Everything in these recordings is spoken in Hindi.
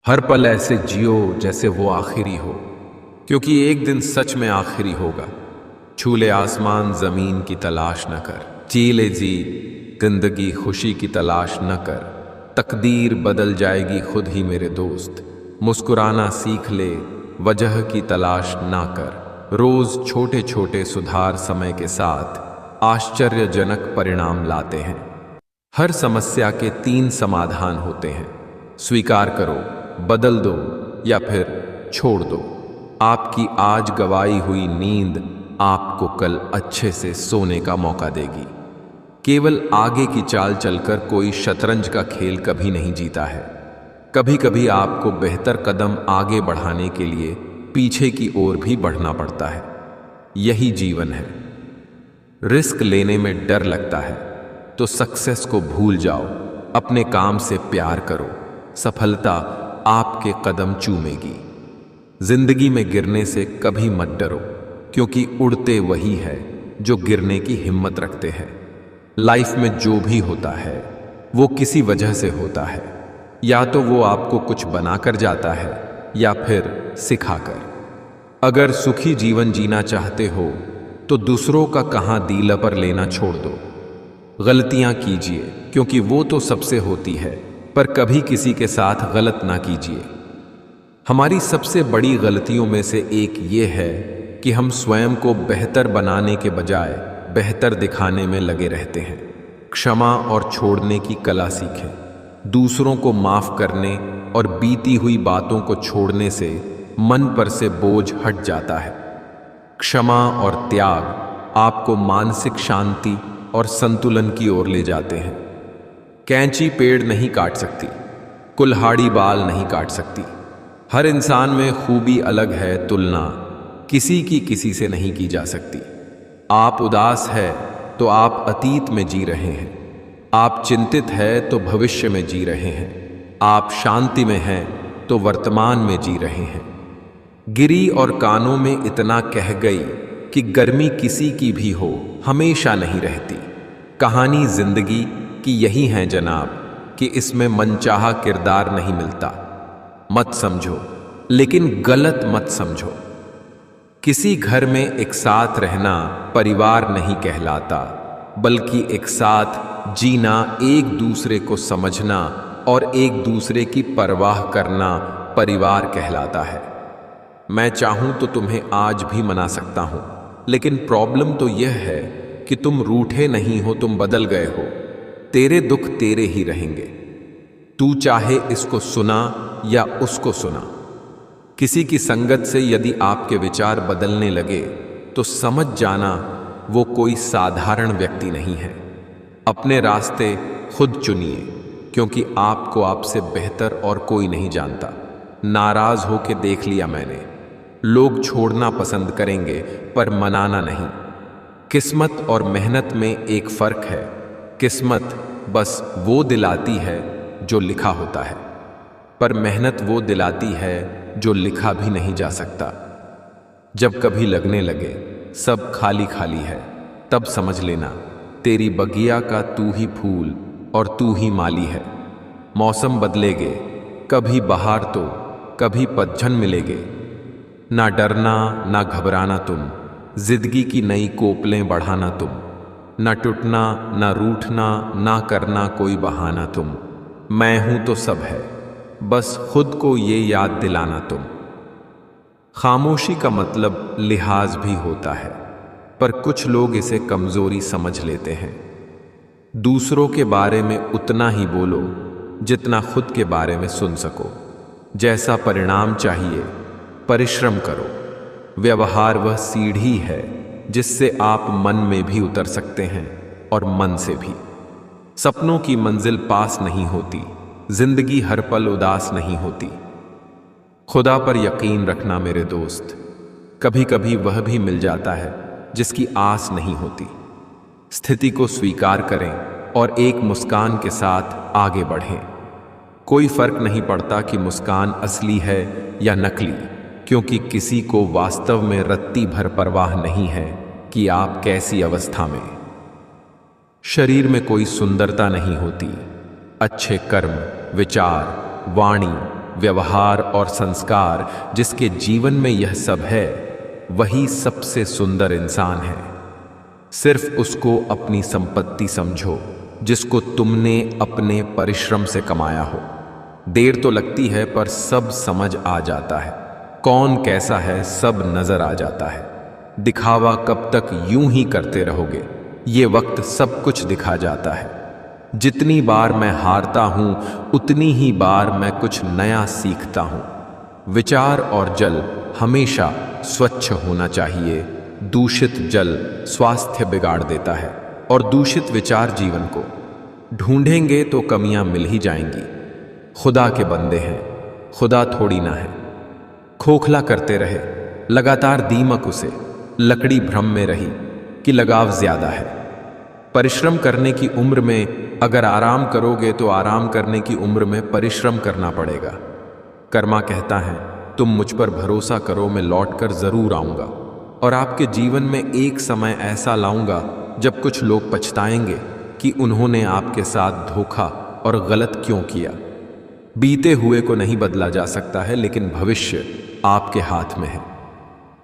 हर पल ऐसे जियो जैसे वो आखिरी हो, क्योंकि एक दिन सच में आखिरी होगा। छूले आसमान जमीन की तलाश न कर, जी ले जी जिंदगी खुशी की तलाश न कर। तकदीर बदल जाएगी खुद ही मेरे दोस्त, मुस्कुराना सीख ले, वजह की तलाश ना कर। रोज छोटे छोटे सुधार समय के साथ आश्चर्यजनक परिणाम लाते हैं। हर समस्या के 3 समाधान होते हैं, स्वीकार करो, बदल दो या फिर छोड़ दो। आपकी आज गवाई हुई नींद आपको कल अच्छे से सोने का मौका देगी। केवल आगे की चाल चलकर कोई शतरंज का खेल कभी नहीं जीता है। कभी कभी आपको बेहतर कदम आगे बढ़ाने के लिए पीछे की ओर भी बढ़ना पड़ता है। यही जीवन है। रिस्क लेने में डर लगता है तो सक्सेस को भूल जाओ, अपने काम से प्यार करो, सफलता आपके कदम चूमेगी। जिंदगी में गिरने से कभी मत डरो, क्योंकि उड़ते वही है जो गिरने की हिम्मत रखते हैं। लाइफ में जो भी होता है वो किसी वजह से होता है, या तो वो आपको कुछ बनाकर जाता है या फिर सिखाकर। अगर सुखी जीवन जीना चाहते हो तो दूसरों का कहां दिल पर लेना छोड़ दो। गलतियां कीजिए, क्योंकि वो तो सबसे होती है, पर कभी किसी के साथ गलत ना कीजिए। हमारी सबसे बड़ी गलतियों में से एक ये है कि हम स्वयं को बेहतर बनाने के बजाय बेहतर दिखाने में लगे रहते हैं। क्षमा और छोड़ने की कला सीखें। दूसरों को माफ करने और बीती हुई बातों को छोड़ने से मन पर से बोझ हट जाता है। क्षमा और त्याग आपको मानसिक शांति और संतुलन की ओर ले जाते हैं। कैंची पेड़ नहीं काट सकती, कुल्हाड़ी बाल नहीं काट सकती। हर इंसान में खूबी अलग है, तुलना किसी की किसी से नहीं की जा सकती। आप उदास है तो आप अतीत में जी रहे हैं, आप चिंतित है तो भविष्य में जी रहे हैं, आप शांति में हैं तो वर्तमान में जी रहे हैं। गिरी और कानों में इतना कह गई कि गर्मी किसी की भी हो हमेशा नहीं रहती। कहानी जिंदगी की यही है जनाब, कि इसमें मनचाहा किरदार नहीं मिलता। मत समझो, लेकिन गलत मत समझो। किसी घर में एक साथ रहना परिवार नहीं कहलाता, बल्कि एक साथ जीना, एक दूसरे को समझना और एक दूसरे की परवाह करना परिवार कहलाता है। मैं चाहूं तो तुम्हें आज भी मना सकता हूं, लेकिन प्रॉब्लम तो यह है कि तुम रूठे नहीं हो, तुम बदल गए हो। तेरे दुख तेरे ही रहेंगे, तू चाहे इसको सुना या उसको सुना। किसी की संगत से यदि आपके विचार बदलने लगे तो समझ जाना वो कोई साधारण व्यक्ति नहीं है। अपने रास्ते खुद चुनिए, क्योंकि आपको आपसे बेहतर और कोई नहीं जानता। नाराज होके देख लिया मैंने, लोग छोड़ना पसंद करेंगे पर मनाना नहीं। किस्मत और मेहनत में एक फर्क है। किस्मत बस वो दिलाती है जो लिखा होता है, पर मेहनत वो दिलाती है जो लिखा भी नहीं जा सकता। जब कभी लगने लगे सब खाली खाली है, तब समझ लेना तेरी बगिया का तू ही फूल और तू ही माली है। मौसम बदलेगे, कभी बहार तो कभी पतझड़ मिलेगे। ना डरना ना घबराना तुम, जिंदगी की नई कोपलें बढ़ाना तुम। ना टूटना ना रूठना, ना करना कोई बहाना तुम। मैं हूं तो सब है, बस खुद को ये याद दिलाना तुम। खामोशी का मतलब लिहाज भी होता है, पर कुछ लोग इसे कमजोरी समझ लेते हैं। दूसरों के बारे में उतना ही बोलो जितना खुद के बारे में सुन सको। जैसा परिणाम चाहिए परिश्रम करो। व्यवहार वह सीढ़ी है जिससे आप मन में भी उतर सकते हैं और मन से भी। सपनों की मंजिल पास नहीं होती, जिंदगी हर पल उदास नहीं होती। खुदा पर यकीन रखना मेरे दोस्त, कभी कभी वह भी मिल जाता है जिसकी आस नहीं होती। स्थिति को स्वीकार करें और एक मुस्कान के साथ आगे बढ़ें। कोई फर्क नहीं पड़ता कि मुस्कान असली है या नकली, क्योंकि किसी को वास्तव में रत्ती भर परवाह नहीं है कि आप कैसी अवस्था में। शरीर में कोई सुंदरता नहीं होती, अच्छे कर्म, विचार, वाणी व्यवहार और संस्कार जिसके जीवन में यह सब है, वही सबसे सुंदर इंसान है। सिर्फ उसको अपनी संपत्ति समझो जिसको तुमने अपने परिश्रम से कमाया हो। देर तो लगती है पर सब समझ आ जाता है, कौन कैसा है सब नजर आ जाता है। दिखावा कब तक यूं ही करते रहोगे, ये वक्त सब कुछ दिखा जाता है। जितनी बार मैं हारता हूं उतनी ही बार मैं कुछ नया सीखता हूं। विचार और जल हमेशा स्वच्छ होना चाहिए। दूषित जल स्वास्थ्य बिगाड़ देता है और दूषित विचार जीवन को। ढूंढेंगे तो कमियां मिल ही जाएंगी। खुदा के बंदे हैं, खुदा थोड़ी ना है। खोखला करते रहे लगातार दीमक उसे, लकड़ी भ्रम में रही कि लगाव ज्यादा है। परिश्रम करने की उम्र में अगर आराम करोगे तो आराम करने की उम्र में परिश्रम करना पड़ेगा। कर्मा कहता है, तुम मुझ पर भरोसा करो, मैं लौटकर जरूर आऊंगा और आपके जीवन में एक समय ऐसा लाऊंगा जब कुछ लोग पछताएंगे कि उन्होंने आपके साथ धोखा और गलत क्यों किया। बीते हुए को नहीं बदला जा सकता है, लेकिन भविष्य आपके हाथ में है।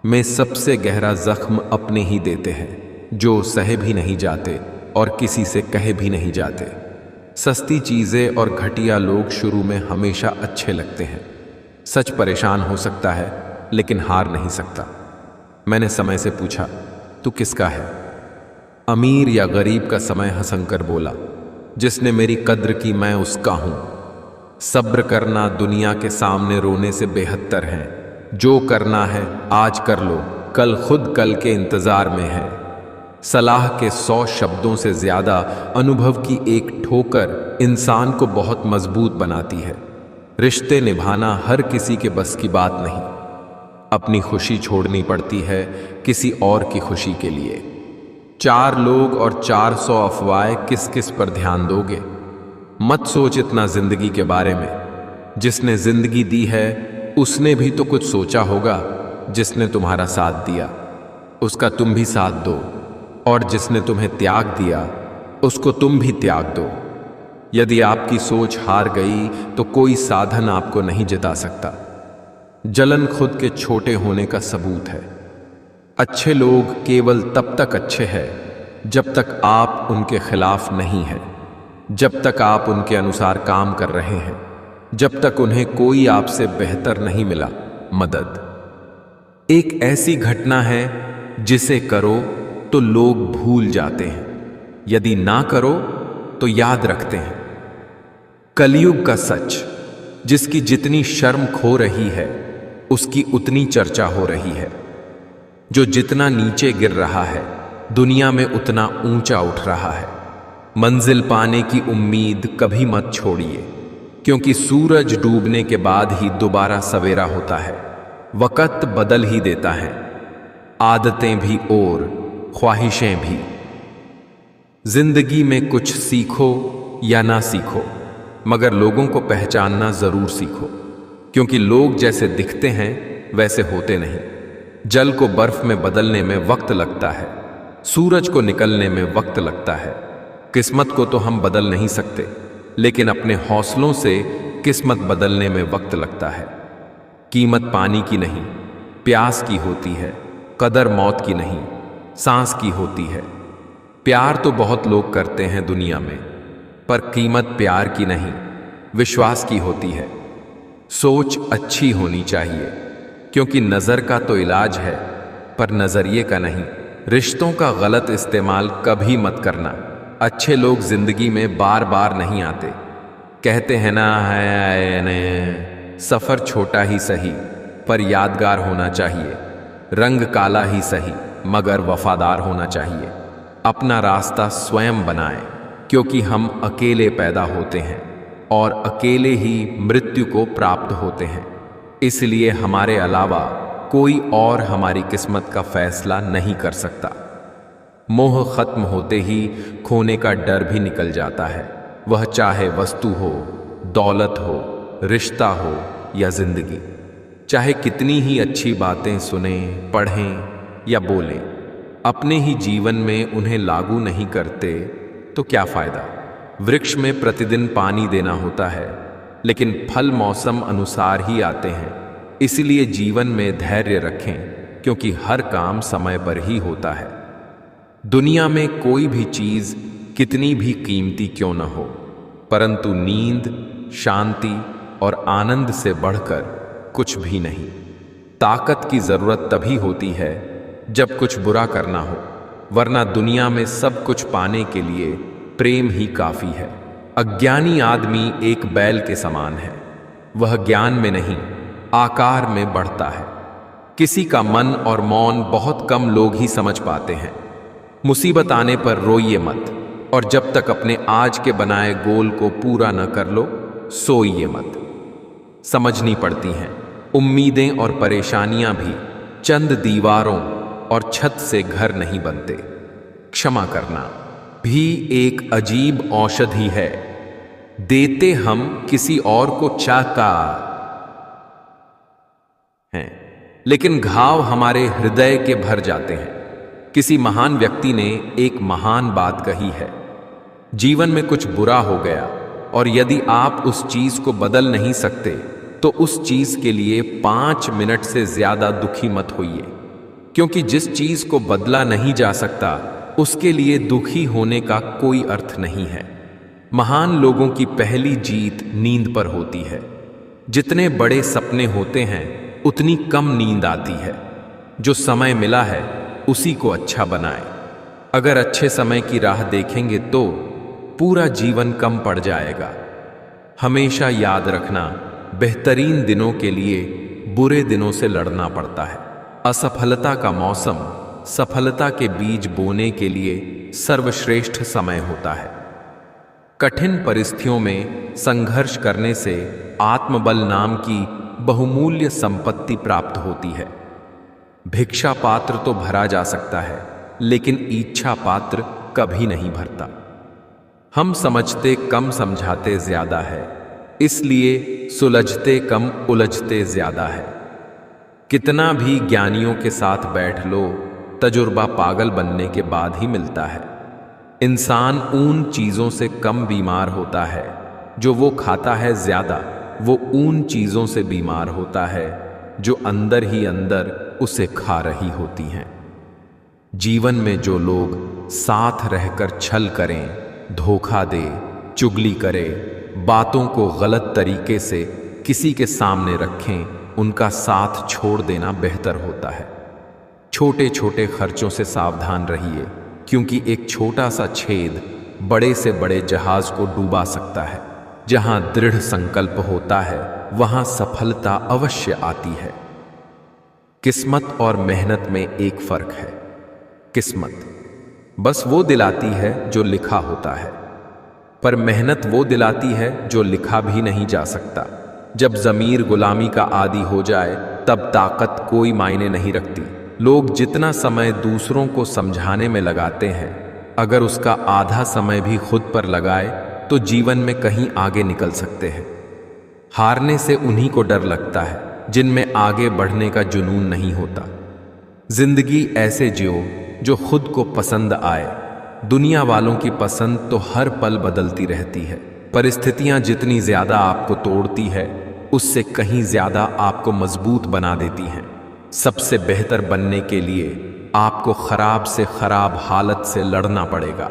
में सबसे गहरा जख्म अपने ही देते हैं, जो सहे भी नहीं जाते और किसी से कहे भी नहीं जाते। सस्ती चीजें और घटिया लोग शुरू में हमेशा अच्छे लगते हैं। सच परेशान हो सकता है लेकिन हार नहीं सकता। मैंने समय से पूछा, तू किसका है, अमीर या गरीब का? समय हंसकर बोला, जिसने मेरी कद्र की मैं उसका हूं। सब्र करना दुनिया के सामने रोने से बेहतर है। जो करना है आज कर लो, कल खुद कल के इंतजार में है। सलाह के 100 शब्दों से ज्यादा अनुभव की एक ठोकर इंसान को बहुत मजबूत बनाती है। रिश्ते निभाना हर किसी के बस की बात नहीं। अपनी खुशी छोड़नी पड़ती है किसी और की खुशी के लिए। 4 लोग और 400 अफवाहें, किस किस पर ध्यान दोगे? मत सोच इतना जिंदगी के बारे में। जिसने जिंदगी दी है उसने भी तो कुछ सोचा होगा। जिसने तुम्हारा साथ दिया उसका तुम भी साथ दो, और जिसने तुम्हें त्याग दिया उसको तुम भी त्याग दो। यदि आपकी सोच हार गई तो कोई साधन आपको नहीं जिता सकता। जलन खुद के छोटे होने का सबूत है। अच्छे लोग केवल तब तक अच्छे हैं जब तक आप उनके खिलाफ नहीं हैं, जब तक आप उनके अनुसार काम कर रहे हैं, जब तक उन्हें कोई आपसे बेहतर नहीं मिला। मदद एक ऐसी घटना है जिसे करो तो लोग भूल जाते हैं, यदि ना करो तो याद रखते हैं। कलयुग का सच, जिसकी जितनी शर्म खो रही है उसकी उतनी चर्चा हो रही है। जो जितना नीचे गिर रहा है दुनिया में उतना ऊंचा उठ रहा है। मंजिल पाने की उम्मीद कभी मत छोड़िए, क्योंकि सूरज डूबने के बाद ही दोबारा सवेरा होता है। वक्त बदल ही देता है, आदतें भी और ख्वाहिशें भी। जिंदगी में कुछ सीखो या ना सीखो, मगर लोगों को पहचानना जरूर सीखो, क्योंकि लोग जैसे दिखते हैं वैसे होते नहीं। जल को बर्फ में बदलने में वक्त लगता है, सूरज को निकलने में वक्त लगता है। किस्मत को तो हम बदल नहीं सकते, लेकिन अपने हौसलों से किस्मत बदलने में वक्त लगता है। कीमत पानी की नहीं, प्यास की होती है। कदर मौत की नहीं, सांस की होती है। प्यार तो बहुत लोग करते हैं दुनिया में, पर कीमत प्यार की नहीं, विश्वास की होती है। सोच अच्छी होनी चाहिए, क्योंकि नज़र का तो इलाज है, पर नज़रिए का नहीं। रिश्तों का गलत इस्तेमाल कभी मत करना। अच्छे लोग जिंदगी में बार बार नहीं आते। कहते हैं ना है सफ़र छोटा ही सही, पर यादगार होना चाहिए। रंग काला ही सही, मगर वफादार होना चाहिए। अपना रास्ता स्वयं बनाएं, क्योंकि हम अकेले पैदा होते हैं और अकेले ही मृत्यु को प्राप्त होते हैं। इसलिए हमारे अलावा कोई और हमारी किस्मत का फैसला नहीं कर सकता। मोह खत्म होते ही खोने का डर भी निकल जाता है, वह चाहे वस्तु हो, दौलत हो, रिश्ता हो या जिंदगी। चाहे कितनी ही अच्छी बातें सुनें, पढ़ें या बोलें, अपने ही जीवन में उन्हें लागू नहीं करते तो क्या फायदा। वृक्ष में प्रतिदिन पानी देना होता है, लेकिन फल मौसम अनुसार ही आते हैं। इसलिए जीवन में धैर्य रखें, क्योंकि हर काम समय पर ही होता है। दुनिया में कोई भी चीज कितनी भी कीमती क्यों न हो, परंतु नींद, शांति और आनंद से बढ़कर कुछ भी नहीं। ताकत की जरूरत तभी होती है जब कुछ बुरा करना हो, वरना दुनिया में सब कुछ पाने के लिए प्रेम ही काफी है। अज्ञानी आदमी एक बैल के समान है। वह ज्ञान में नहीं, आकार में बढ़ता है। किसी का मन और मौन बहुत कम लोग ही समझ पाते हैं। मुसीबत आने पर रोइए मत, और जब तक अपने आज के बनाए गोल को पूरा न कर लो, सोइए मत। समझनी पड़ती हैं, उम्मीदें और परेशानियां भी चंद दीवारों और छत से घर नहीं बनते। क्षमा करना भी एक अजीब औषधि है। देते हम किसी और को चाका हैं, लेकिन घाव हमारे हृदय के भर जाते हैं। किसी महान व्यक्ति ने एक महान बात कही है, जीवन में कुछ बुरा हो गया और यदि आप उस चीज को बदल नहीं सकते तो उस चीज के लिए 5 मिनट से ज्यादा दुखी मत होइए, क्योंकि जिस चीज को बदला नहीं जा सकता उसके लिए दुखी होने का कोई अर्थ नहीं है। महान लोगों की पहली जीत नींद पर होती है। जितने बड़े सपने होते हैं उतनी कम नींद आती है। जो समय मिला है उसी को अच्छा बनाए। अगर अच्छे समय की राह देखेंगे तो पूरा जीवन कम पड़ जाएगा। हमेशा याद रखना, बेहतरीन दिनों के लिए बुरे दिनों से लड़ना पड़ता है। असफलता का मौसम सफलता के बीज बोने के लिए सर्वश्रेष्ठ समय होता है। कठिन परिस्थितियों में संघर्ष करने से आत्मबल नाम की बहुमूल्य संपत्ति प्राप्त होती है। भिक्षा पात्र तो भरा जा सकता है, लेकिन इच्छा पात्र कभी नहीं भरता। हम समझते कम, समझाते ज्यादा है, इसलिए सुलझते कम, उलझते ज्यादा है। कितना भी ज्ञानियों के साथ बैठ लो, तजुर्बा पागल बनने के बाद ही मिलता है। इंसान उन चीजों से कम बीमार होता है जो वो खाता है ज्यादा, वो उन चीजों से बीमार होता है जो अंदर ही अंदर उसे खा रही होती हैं। जीवन में जो लोग साथ रहकर छल करें, धोखा दे, चुगली करें, बातों को गलत तरीके से किसी के सामने रखें, उनका साथ छोड़ देना बेहतर होता है। छोटे छोटे खर्चों से सावधान रहिए, क्योंकि एक छोटा सा छेद बड़े से बड़े जहाज को डूबा सकता है। जहां दृढ़ संकल्प होता है वहां सफलता अवश्य आती है। किस्मत और मेहनत में एक फर्क है। किस्मत बस वो दिलाती है जो लिखा होता है, पर मेहनत वो दिलाती है जो लिखा भी नहीं जा सकता। जब ज़मीर गुलामी का आदी हो जाए तब ताकत कोई मायने नहीं रखती। लोग जितना समय दूसरों को समझाने में लगाते हैं, अगर उसका आधा समय भी खुद पर लगाए तो जीवन में कहीं आगे निकल सकते हैं। हारने से उन्हीं को डर लगता है जिनमें आगे बढ़ने का जुनून नहीं होता। जिंदगी ऐसे जियो जो खुद को पसंद आए। दुनिया वालों की पसंद तो हर पल बदलती रहती है। परिस्थितियां जितनी ज्यादा आपको तोड़ती है, उससे कहीं ज्यादा आपको मजबूत बना देती हैं। सबसे बेहतर बनने के लिए आपको खराब से खराब हालत से लड़ना पड़ेगा।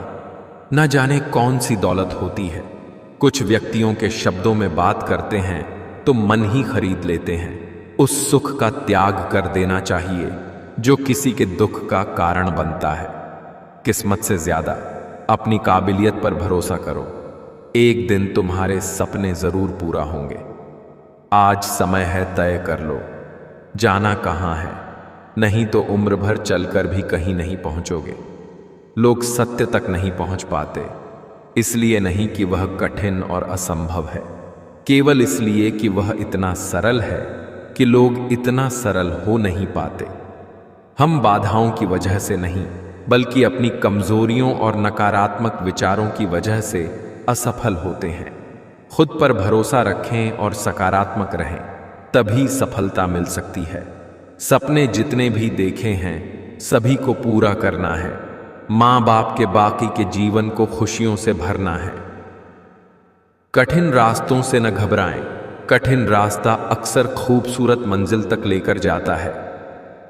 न जाने कौन सी दौलत होती है। कुछ व्यक्तियों के शब्दों में बात करते हैं तो मन ही खरीद लेते हैं। उस सुख का त्याग कर देना चाहिए जो किसी के दुख का कारण बनता है। किस्मत से ज्यादा अपनी काबिलियत पर भरोसा करो। एक दिन तुम्हारे सपने जरूर पूरा होंगे। आज समय है, तय कर लो जाना कहाँ है, नहीं तो उम्र भर चलकर भी कहीं नहीं पहुंचोगे। लोग सत्य तक नहीं पहुंच पाते, इसलिए नहीं कि वह कठिन और असंभव है, केवल इसलिए कि वह इतना सरल है कि लोग इतना सरल हो नहीं पाते। हम बाधाओं की वजह से नहीं, बल्कि अपनी कमजोरियों और नकारात्मक विचारों की वजह से असफल होते हैं। खुद पर भरोसा रखें और सकारात्मक रहें, तभी सफलता मिल सकती है। सपने जितने भी देखे हैं सभी को पूरा करना है। माँ बाप के बाकी के जीवन को खुशियों से भरना है। कठिन रास्तों से न घबराएं। कठिन रास्ता अक्सर खूबसूरत मंजिल तक लेकर जाता है।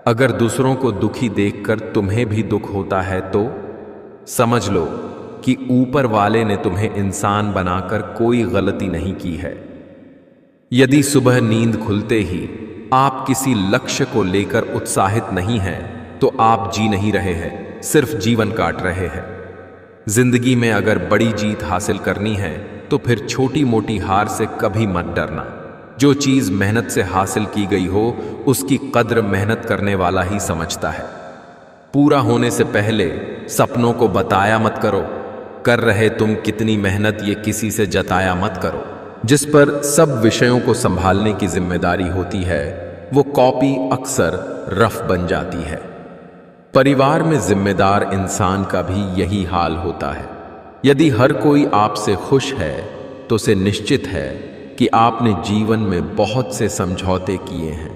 अगर दूसरों को दुखी देखकर तुम्हें भी दुख होता है तो समझ लो कि ऊपर वाले ने तुम्हें इंसान बनाकर कोई गलती नहीं की है। यदि सुबह नींद खुलते ही आप किसी लक्ष्य को लेकर उत्साहित नहीं हैं, तो आप जी नहीं रहे हैं, सिर्फ जीवन काट रहे हैं। जिंदगी में अगर बड़ी जीत हासिल करनी है तो फिर छोटी मोटी हार से कभी मत डरना। जो चीज मेहनत से हासिल की गई हो उसकी कद्र मेहनत करने वाला ही समझता है। पूरा होने से पहले सपनों को बताया मत करो। कर रहे तुम कितनी मेहनत ये किसी से जताया मत करो। जिस पर सब विषयों को संभालने की जिम्मेदारी होती है वो कॉपी अक्सर रफ बन जाती है। परिवार में जिम्मेदार इंसान का भी यही हाल होता है। यदि हर कोई आपसे खुश है तो उसे निश्चित है कि आपने जीवन में बहुत से समझौते किए हैं,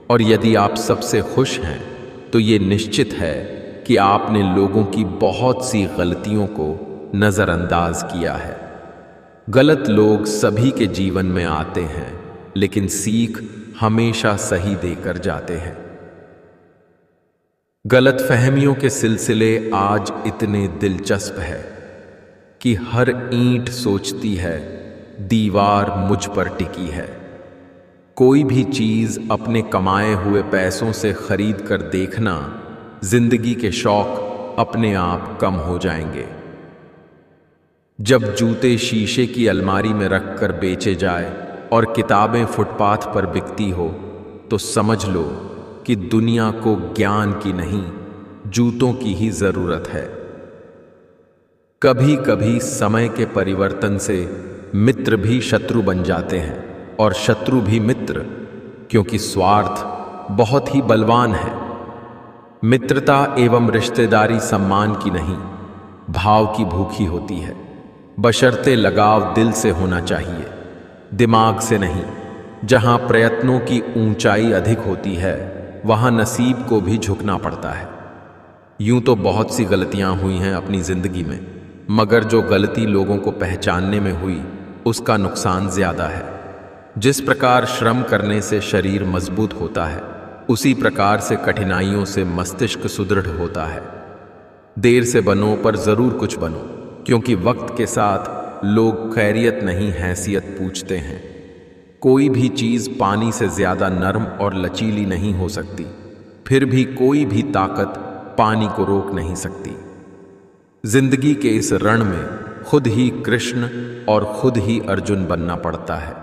और यदि आप सबसे खुश हैं तो ये निश्चित है कि आपने लोगों की बहुत सी गलतियों को नज़रअंदाज किया है। गलत लोग सभी के जीवन में आते हैं, लेकिन सीख हमेशा सही देकर जाते हैं। गलत फहमियों के सिलसिले आज इतने दिलचस्प है कि हर ईंट सोचती है दीवार मुझ पर टिकी है। कोई भी चीज अपने कमाए हुए पैसों से खरीद कर देखना, जिंदगी के शौक अपने आप कम हो जाएंगे। जब जूते शीशे की अलमारी में रखकर बेचे जाए और किताबें फुटपाथ पर बिकती हो तो समझ लो कि दुनिया को ज्ञान की नहीं, जूतों की ही जरूरत है। कभी कभी समय के परिवर्तन से मित्र भी शत्रु बन जाते हैं और शत्रु भी मित्र, क्योंकि स्वार्थ बहुत ही बलवान है। मित्रता एवं रिश्तेदारी सम्मान की नहीं, भाव की भूखी होती है। बशर्ते लगाव दिल से होना चाहिए, दिमाग से नहीं। जहां प्रयत्नों की ऊंचाई अधिक होती है वहां नसीब को भी झुकना पड़ता है। यूं तो बहुत सी गलतियां हुई हैं अपनी जिंदगी में, मगर जो गलती लोगों को पहचानने में हुई उसका नुकसान ज्यादा है। जिस प्रकार श्रम करने से शरीर मजबूत होता है, उसी प्रकार से कठिनाइयों से मस्तिष्क सुदृढ़ होता है। देर से बनो पर जरूर कुछ बनो, क्योंकि वक्त के साथ लोग खैरियत नहीं हैसियत पूछते हैं। कोई भी चीज पानी से ज्यादा नरम और लचीली नहीं हो सकती, फिर भी कोई भी ताकत पानी को रोक नहीं सकती। जिंदगी के इस रण में खुद ही कृष्ण और खुद ही अर्जुन बनना पड़ता है।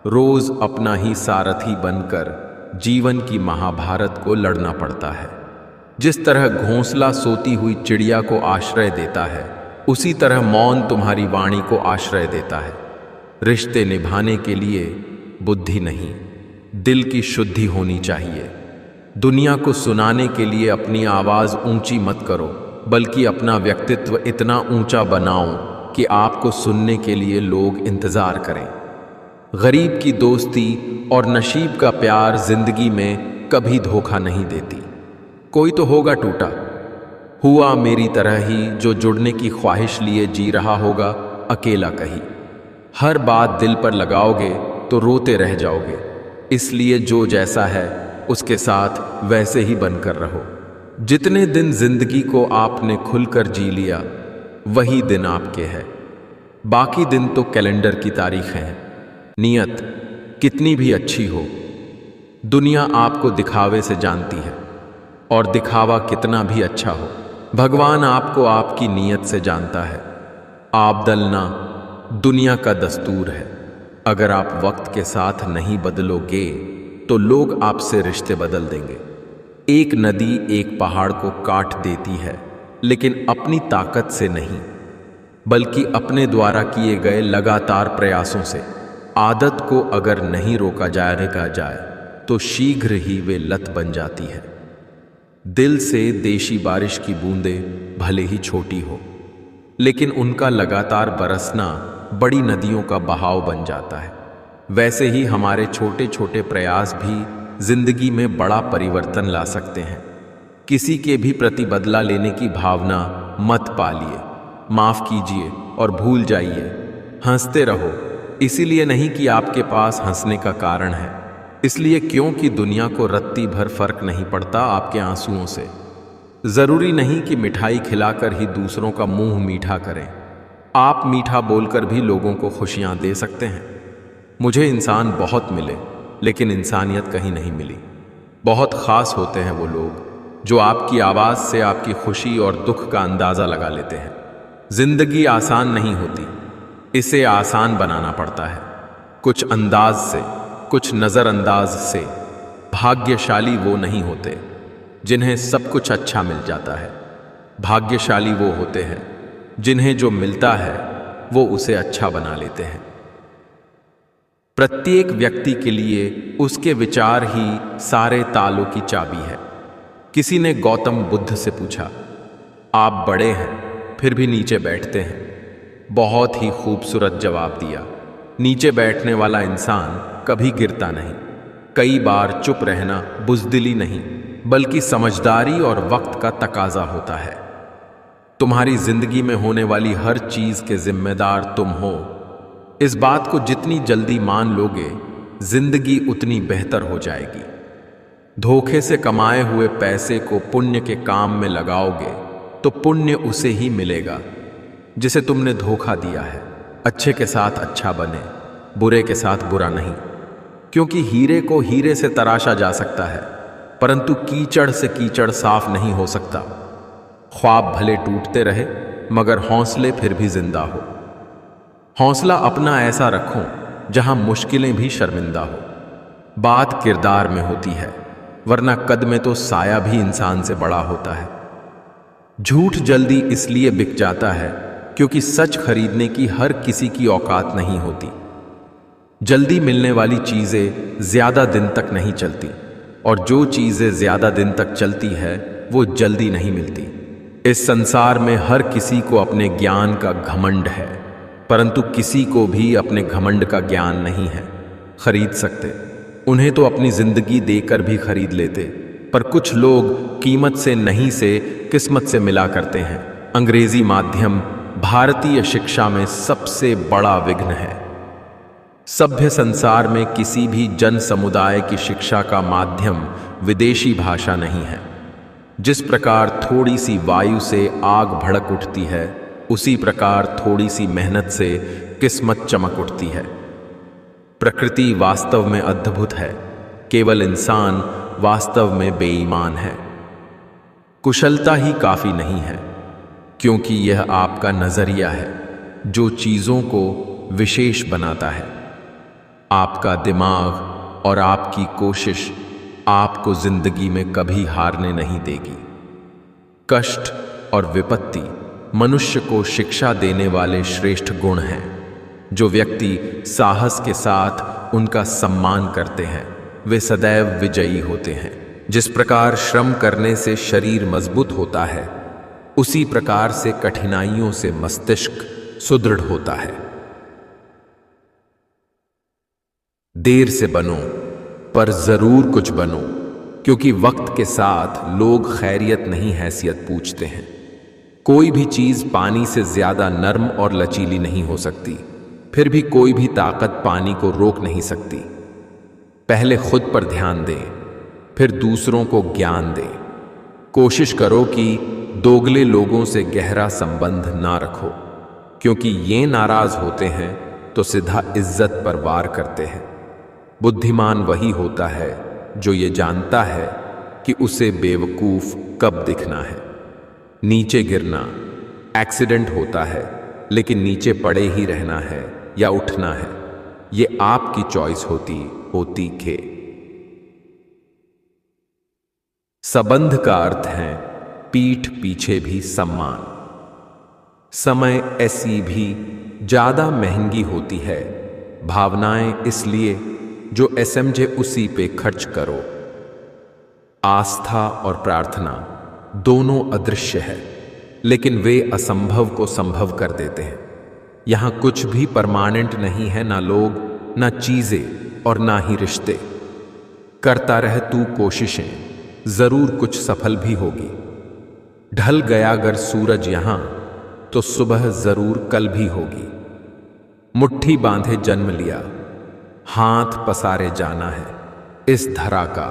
रोज अपना ही सारथी बनकर जीवन की महाभारत को लड़ना पड़ता है। जिस तरह घोंसला सोती हुई चिड़िया को आश्रय देता है, उसी तरह मौन तुम्हारी वाणी को आश्रय देता है। रिश्ते निभाने के लिए बुद्धि नहीं, दिल की शुद्धि होनी चाहिए। दुनिया को सुनाने के लिए अपनी आवाज ऊंची मत करो, बल्कि अपना व्यक्तित्व इतना ऊंचा बनाओ कि आपको सुनने के लिए लोग इंतजार करें। गरीब की दोस्ती और नसीब का प्यार जिंदगी में कभी धोखा नहीं देती। कोई तो होगा टूटा हुआ मेरी तरह ही, जो जुड़ने की ख्वाहिश लिए जी रहा होगा अकेला कहीं। हर बात दिल पर लगाओगे तो रोते रह जाओगे, इसलिए जो जैसा है उसके साथ वैसे ही बनकर रहो। जितने दिन जिंदगी को आपने खुलकर जी लिया वही दिन आपके हैं, बाकी दिन तो कैलेंडर की तारीख है। नियत कितनी भी अच्छी हो, दुनिया आपको दिखावे से जानती है, और दिखावा कितना भी अच्छा हो, भगवान आपको आपकी नीयत से जानता है। आप बदलना दुनिया का दस्तूर है। अगर आप वक्त के साथ नहीं बदलोगे तो लोग आपसे रिश्ते बदल देंगे। एक नदी एक पहाड़ को काट देती है, लेकिन अपनी ताकत से नहीं, बल्कि अपने द्वारा किए गए लगातार प्रयासों से। आदत को अगर नहीं रोका जाए तो शीघ्र ही वे लत बन जाती है। दिल से देशी बारिश की बूंदें भले ही छोटी हो, लेकिन उनका लगातार बरसना बड़ी नदियों का बहाव बन जाता है। वैसे ही हमारे छोटे छोटे प्रयास भी जिंदगी में बड़ा परिवर्तन ला सकते हैं। किसी के भी प्रति बदला लेने की भावना मत पालिए। माफ कीजिए और भूल जाइए। हंसते रहो, इसीलिए नहीं कि आपके पास हंसने का कारण है, इसलिए क्योंकि दुनिया को रत्ती भर फर्क नहीं पड़ता आपके आंसुओं से। जरूरी नहीं कि मिठाई खिलाकर ही दूसरों का मुंह मीठा करें। आप मीठा बोलकर भी लोगों को खुशियां दे सकते हैं। मुझे इंसान बहुत मिले, लेकिन इंसानियत कहीं नहीं मिली। बहुत खास होते हैं वो लोग जो आपकी आवाज से आपकी खुशी और दुख का अंदाजा लगा लेते हैं। जिंदगी आसान नहीं होती, इसे आसान बनाना पड़ता है, कुछ अंदाज से, कुछ नजरअंदाज से। भाग्यशाली वो नहीं होते जिन्हें सब कुछ अच्छा मिल जाता है। भाग्यशाली वो होते हैं जिन्हें जो मिलता है वो उसे अच्छा बना लेते हैं। प्रत्येक व्यक्ति के लिए उसके विचार ही सारे तालों की चाबी है। किसी ने गौतम बुद्ध से पूछा, आप बड़े हैं फिर भी नीचे बैठते हैं। बहुत ही खूबसूरत जवाब दिया। नीचे बैठने वाला इंसान कभी गिरता नहीं। कई बार चुप रहना बुज़दिली नहीं, बल्कि समझदारी और वक्त का तकाजा होता है। तुम्हारी जिंदगी में होने वाली हर चीज के जिम्मेदार तुम हो। इस बात को जितनी जल्दी मान लोगे, जिंदगी उतनी बेहतर हो जाएगी। धोखे से कमाए हुए पैसे को पुण्य के काम में लगाओगे तो पुण्य उसे ही मिलेगा जिसे तुमने धोखा दिया है। अच्छे के साथ अच्छा बने, बुरे के साथ बुरा नहीं, क्योंकि हीरे को हीरे से तराशा जा सकता है, परंतु कीचड़ से कीचड़ साफ नहीं हो सकता। ख्वाब भले टूटते रहे, मगर हौसले फिर भी जिंदा हो। हौसला अपना ऐसा रखो जहां मुश्किलें भी शर्मिंदा हो। बात किरदार में होती है, वरना कद में तो साया भी इंसान से बड़ा होता है। झूठ जल्दी इसलिए बिक जाता है क्योंकि सच खरीदने की हर किसी की औकात नहीं होती। जल्दी मिलने वाली चीजें ज्यादा दिन तक नहीं चलती, और जो चीजें ज्यादा दिन तक चलती है वो जल्दी नहीं मिलती। इस संसार में हर किसी को अपने ज्ञान का घमंड है, परंतु किसी को भी अपने घमंड का ज्ञान नहीं है खरीद सकते। उन्हें तो अपनी जिंदगी देकर भी खरीद लेते, पर कुछ लोग कीमत से नहीं से किस्मत से मिला करते हैं। अंग्रेजी माध्यम भारतीय शिक्षा में सबसे बड़ा विघ्न है। सभ्य संसार में किसी भी जन समुदाय की शिक्षा का माध्यम विदेशी भाषा नहीं है। जिस प्रकार थोड़ी सी वायु से आग भड़क उठती है, उसी प्रकार थोड़ी सी मेहनत से किस्मत चमक उठती है। प्रकृति वास्तव में अद्भुत है, केवल इंसान वास्तव में बेईमान है। कुशलता ही काफी नहीं है, क्योंकि यह आपका नजरिया है जो चीजों को विशेष बनाता है। आपका दिमाग और आपकी कोशिश आपको जिंदगी में कभी हारने नहीं देगी। कष्ट और विपत्ति मनुष्य को शिक्षा देने वाले श्रेष्ठ गुण हैं। जो व्यक्ति साहस के साथ उनका सम्मान करते हैं, वे सदैव विजयी होते हैं। जिस प्रकार श्रम करने से शरीर मजबूत होता है, उसी प्रकार से कठिनाइयों से मस्तिष्क सुदृढ़ होता है। देर से बनो, पर जरूर कुछ बनो, क्योंकि वक्त के साथ लोग खैरियत नहीं हैसियत पूछते हैं। कोई भी चीज पानी से ज्यादा नर्म और लचीली नहीं हो सकती, फिर भी कोई भी ताकत पानी को रोक नहीं सकती। पहले खुद पर ध्यान दें, फिर दूसरों को ज्ञान दें। कोशिश करो कि दोगले लोगों से गहरा संबंध ना रखो, क्योंकि ये नाराज होते हैं तो सीधा इज्जत पर वार करते हैं। बुद्धिमान वही होता है जो ये जानता है कि उसे बेवकूफ कब दिखना है। नीचे गिरना एक्सीडेंट होता है, लेकिन नीचे पड़े ही रहना है या उठना है, ये आपकी चॉइस होती के। संबंध का अर्थ है पीठ पीछे भी सम्मान। समय ऐसी भी ज्यादा महंगी होती है, भावनाएं इसलिए जो समझे उसी पे खर्च करो। आस्था और प्रार्थना दोनों अदृश्य है, लेकिन वे असंभव को संभव कर देते हैं। यहां कुछ भी परमानेंट नहीं है, ना लोग, ना चीजें और ना ही रिश्ते। करता रह तू कोशिशें, जरूर कुछ सफल भी होगी। ढल गया अगर सूरज यहां, तो सुबह जरूर कल भी होगी। मुट्ठी बांधे जन्म लिया, हाथ पसारे जाना है इस धरा का,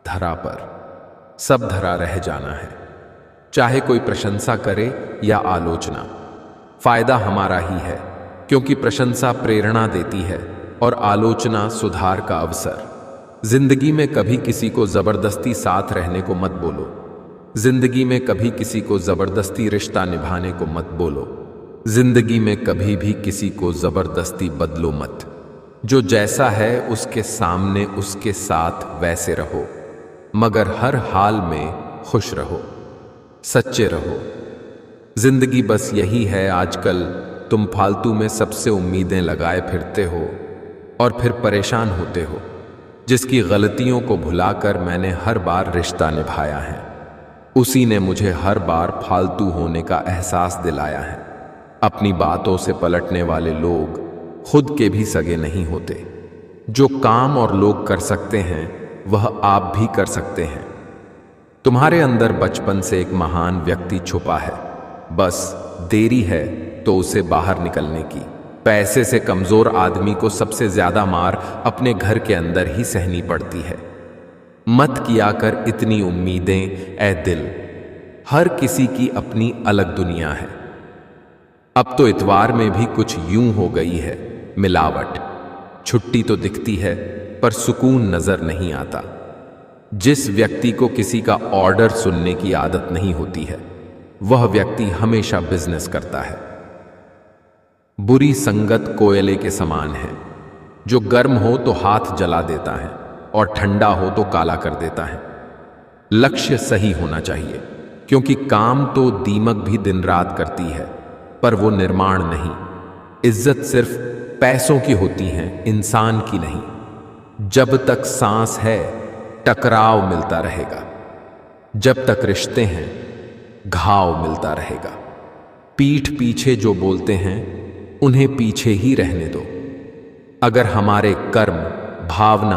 धरा पर सब धरा रह जाना है। चाहे कोई प्रशंसा करे या आलोचना, फायदा हमारा ही है, क्योंकि प्रशंसा प्रेरणा देती है और आलोचना सुधार का अवसर। जिंदगी में कभी किसी को जबरदस्ती साथ रहने को मत बोलो। जिंदगी में कभी किसी को जबरदस्ती रिश्ता निभाने को मत बोलो। जिंदगी में कभी भी किसी को जबरदस्ती बदलो मत। जो जैसा है उसके सामने उसके साथ वैसे रहो, मगर हर हाल में खुश रहो, सच्चे रहो। जिंदगी बस यही है। आजकल तुम फालतू में सबसे उम्मीदें लगाए फिरते हो और फिर परेशान होते हो। जिसकी गलतियों को भुलाकर मैंने हर बार रिश्ता निभाया है, उसी ने मुझे हर बार फालतू होने का एहसास दिलाया है। अपनी बातों से पलटने वाले लोग खुद के भी सगे नहीं होते। जो काम और लोग कर सकते हैं वह आप भी कर सकते हैं। तुम्हारे अंदर बचपन से एक महान व्यक्ति छुपा है, बस देरी है तो उसे बाहर निकलने की। पैसे से कमजोर आदमी को सबसे ज्यादा मार अपने घर के अंदर ही सहनी पड़ती है। मत किया कर इतनी उम्मीदें ऐ दिल, हर किसी की अपनी अलग दुनिया है। अब तो इतवार में भी कुछ यूं हो गई है मिलावट। छुट्टी तो दिखती है पर सुकून नजर नहीं आता। जिस व्यक्ति को किसी का ऑर्डर सुनने की आदत नहीं होती है, वह व्यक्ति हमेशा बिजनेस करता है। बुरी संगत कोयले के समान है, जो गर्म हो तो हाथ जला देता है और ठंडा हो तो काला कर देता है। लक्ष्य सही होना चाहिए, क्योंकि काम तो दीमक भी दिन रात करती है, पर वो निर्माण नहीं। इज्जत सिर्फ पैसों की होती है, इंसान की नहीं। जब तक सांस है टकराव मिलता रहेगा, जब तक रिश्ते हैं घाव मिलता रहेगा। पीठ पीछे जो बोलते हैं उन्हें पीछे ही रहने दो। अगर हमारे कर्म, भावना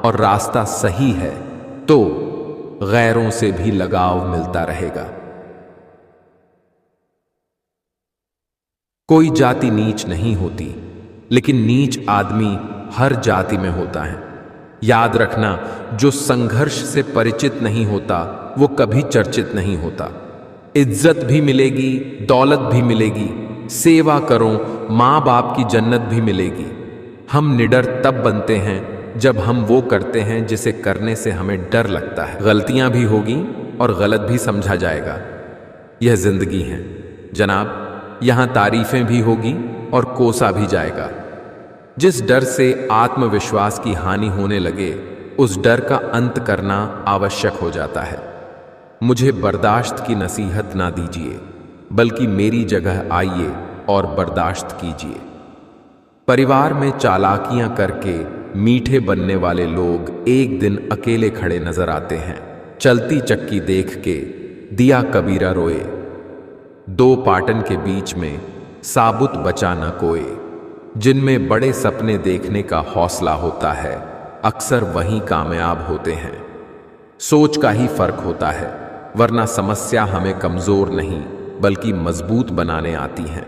और रास्ता सही है तो गैरों से भी लगाव मिलता रहेगा। कोई जाति नीच नहीं होती, लेकिन नीच आदमी हर जाति में होता है। याद रखना, जो संघर्ष से परिचित नहीं होता वो कभी चर्चित नहीं होता। इज्जत भी मिलेगी, दौलत भी मिलेगी, सेवा करो, माँ बाप की जन्नत भी मिलेगी। हम निडर तब बनते हैं जब हम वो करते हैं जिसे करने से हमें डर लगता है। गलतियां भी होगी और गलत भी समझा जाएगा। यह जिंदगी है जनाब। यहां तारीफें भी होगी और कोसा भी जाएगा। जिस डर से आत्मविश्वास की हानि होने लगे, उस डर का अंत करना आवश्यक हो जाता है। मुझे बर्दाश्त की नसीहत ना दीजिए, बल्कि मेरी जगह आइए और बर्दाश्त कीजिए। परिवार में चालाकियां करके मीठे बनने वाले लोग एक दिन अकेले खड़े नजर आते हैं। चलती चक्की देख के दिया कबीरा रोए, दो पाटन के बीच में साबुत बचा न कोई। जिनमें बड़े सपने देखने का हौसला होता है, अक्सर वहीं कामयाब होते हैं। सोच का ही फर्क होता है, वरना समस्या हमें कमजोर नहीं बल्कि मजबूत बनाने आती हैं।